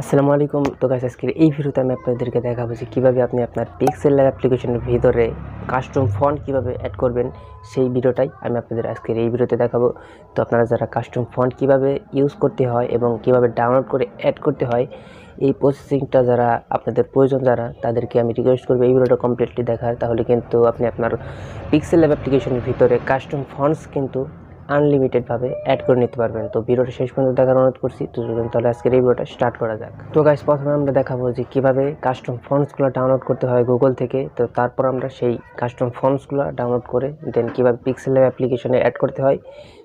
আসসালামু আলাইকুম। তো গাইস, আজকের এই ভিডিওতে আমি আপনাদেরকে দেখাবো যে কীভাবে আপনি আপনার Pixellab অ্যাপ্লিকেশনের ভিতরে কাস্টম ফন্ট কীভাবে অ্যাড করবেন, সেই ভিডিওটাই আমি আপনাদের আজকের এই ভিডিওতে দেখাবো। তো আপনারা যারা কাস্টম ফন্ট কীভাবে ইউজ করতে হয় এবং কীভাবে ডাউনলোড করে অ্যাড করতে হয়, এই প্রসেসিংটা যারা আপনাদের প্রয়োজন তাদেরকে আমি রিকোয়েস্ট করবো এই ভিডিওটা কমপ্লিটলি দেখার। তাহলে কিন্তু আপনি আপনার Pixellab অ্যাপ্লিকেশনের ভিতরে কাস্টম ফন্টস কিন্তু আনলিমিটেডভাবে অ্যাড করে নিতে পারবেন। তো ভিডিওটা শেষ পর্যন্ত দেখার অনুরোধ করছি। তো চলুন তাহলে আজকের এই ভিডিওটা স্টার্ট করা যাক। তো গাইস, প্রথমে আমরা দেখাবো যে কীভাবে কাস্টম ফন্টসগুলো ডাউনলোড করতে হয় গুগল থেকে। তো তারপর আমরা সেই কাস্টম ফন্টসগুলো ডাউনলোড করে দেন কীভাবে Pixellab অ্যাপ্লিকেশনে অ্যাড করতে হয়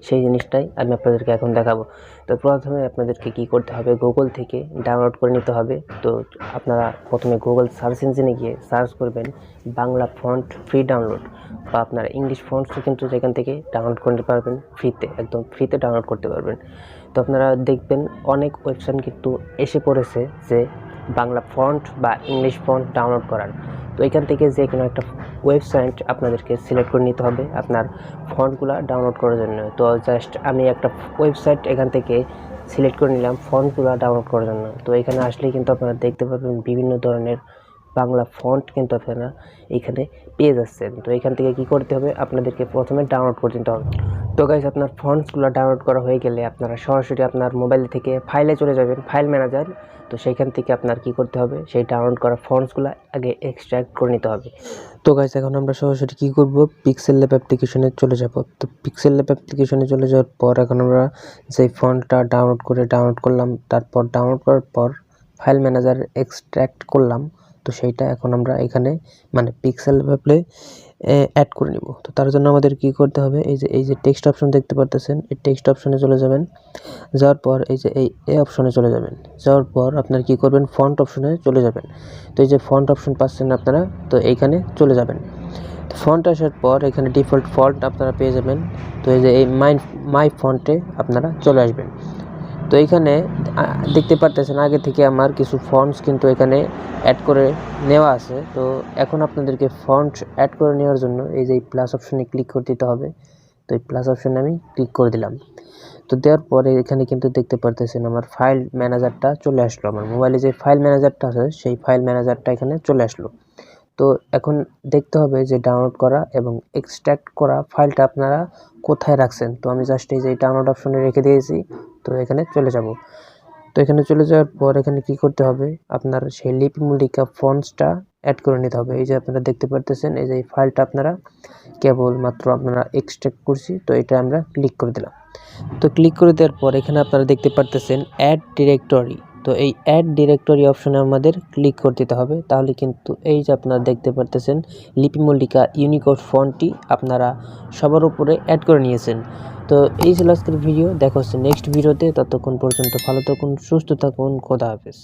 সেই জিনিসটাই আমি আপনাদেরকে এখন দেখাবো। তো প্রথমে আপনাদেরকে কী করতে হবে, গুগল থেকে ডাউনলোড করে নিতে হবে। তো আপনারা প্রথমে গুগল সার্চ ইঞ্জিনে গিয়ে সার্চ করবেন বাংলা ফন্ট ফ্রি ডাউনলোড, বা আপনারা ইংলিশ ফন্টসও কিন্তু যেখান থেকে ডাউনলোড করতে পারবেন ফ্রিতে, একদম ফ্রিতে ডাউনলোড করতে পারবেন। তো আপনারা দেখবেন অনেক ওয়েবসাইট কিন্তু এসে পড়েছে যে বাংলা ফন্ট বা ইংলিশ ফন্ট ডাউনলোড করার। তো এখান থেকে যে কোনো একটা ওয়েবসাইট আপনাদেরকে সিলেক্ট করে নিতে হবে আপনার ফন্টগুলো ডাউনলোড করার জন্য। তো জাস্ট আমি একটা ওয়েবসাইট এখান থেকে সিলেক্ট করে নিলাম ফন্টগুলো ডাউনলোড করার জন্য। তো এখানে আসলেই কিন্তু আপনারা দেখতে পাবেন বিভিন্ন ধরনের বাংলা ফন্ট কিন্তু আপনারা এখানে পেয়ে যাচ্ছেন। তো এখান থেকে কি করতে হবে, আপনাদেরকে প্রথমে ডাউনলোড করে নিতে হবে। তো গাইস, আপনার ফন্টসগুলো ডাউনলোড করা হয়ে গেলে আপনারা সরাসরি আপনার মোবাইল থেকে ফাইলে চলে যাবেন, ফাইল ম্যানেজার। তো সেইখান থেকে আপনার কি করতে হবে, সেই ডাউনলোড করা ফন্টসগুলো আগে এক্সট্রাক্ট করে নিতে হবে। তো গাইস, এখন আমরা সরাসরি কি করব, Pixellab অ্যাপ্লিকেশনে চলে যাব। তো Pixellab অ্যাপ্লিকেশনে চলে যাওয়ার পর এখন আমরা যে ফন্টটা ডাউনলোড করলাম, তারপর ডাউনলোড করার পর ফাইল ম্যানেজার এক্সট্রাক্ট করলাম। তো সেইটা এখন আমরা এখানে মানে Pixellab অ্যাপে অ্যাড করে নিব। তো তার জন্য আমাদের কি করতে হবে, এই যে টেক্সট অপশন দেখতে পারতেছেন, এই টেক্সট অপশনে চলে যাবেন। যাওয়ার পর এই যে এই অপশনে চলে যাবেন। যাওয়ার পর আপনারা কি করবেন, ফন্ট অপশনে চলে যাবেন। তো এই যে ফন্ট অপশন পাচ্ছেন আপনারা, তো এইখানে চলে যাবেন। তো ফন্ট আসার পর এখানে ডিফল্ট ফন্ট আপনারা পেয়ে যাবেন। তো এই যে এই মাই ফন্টে আপনারা চলে আসবেন। তো এইখানে দেখতে পারতেছেন আগে থেকে আমার কিছু ফন্টস কিন্তু এখানে অ্যাড করে নেওয়া আছে। তো এখন আপনাদেরকে ফন্ট অ্যাড করে নেওয়ার জন্য এই যে প্লাস অপশনে ক্লিক করে দিতে হবে। তো এই প্লাস অপশনে আমি ক্লিক করে দিলাম। তো দেওয়ার পরে এখানে কিন্তু দেখতে পারতেছেন আমার ফাইল ম্যানেজারটা চলে আসলো। আমার মোবাইলে যে ফাইল ম্যানেজারটা আছে সেই ফাইল ম্যানেজারটা এখানে চলে আসলো। তো এখন দেখতে হবে যে ডাউনলোড করা এবং এক্সট্রাক্ট করা ফাইলটা আপনারা কোথায় রাখছেন। তো আমি জাস্ট এই যে ডাউনলোড অপশনে রেখে দিয়েছি। তো এখানে চলে যাব। তো এখানে চলে যাওয়ার পর এখানে কি করতে হবে, আপনার সেই লিপিমূলিকা ফন্টসটা অ্যাড করে নিতে হবে। এই যে আপনারা দেখতে পারতেছেন এই যে এই ফাইলটা আপনারা কেবলমাত্র আপনারা এক্সট্রাক্ট করছি। তো এটা আমরা ক্লিক করে দিলাম। তো ক্লিক করে দেওয়ার পর এখানে আপনারা দেখতে পারতেছেন অ্যাড ডিরেক্টরি। তো এই অ্যাড ডিরেক্টরি অপশনে আমাদের ক্লিক করে দিতে হবে। তাহলে কিন্তু এই যে আপনারা দেখতে পারতেছেন লিপিমূলিকা ইউনিকোড ফন্টটি আপনারা সবার উপরে অ্যাড করে নিয়েছেন। তো এই ছিল আজকের ভিডিও। দেখা হচ্ছে নেক্সট ভিডিওতে। ততক্ষণ পর্যন্ত ভালো থাকুন, সুস্থ থাকুন, খোদা হাফেজ।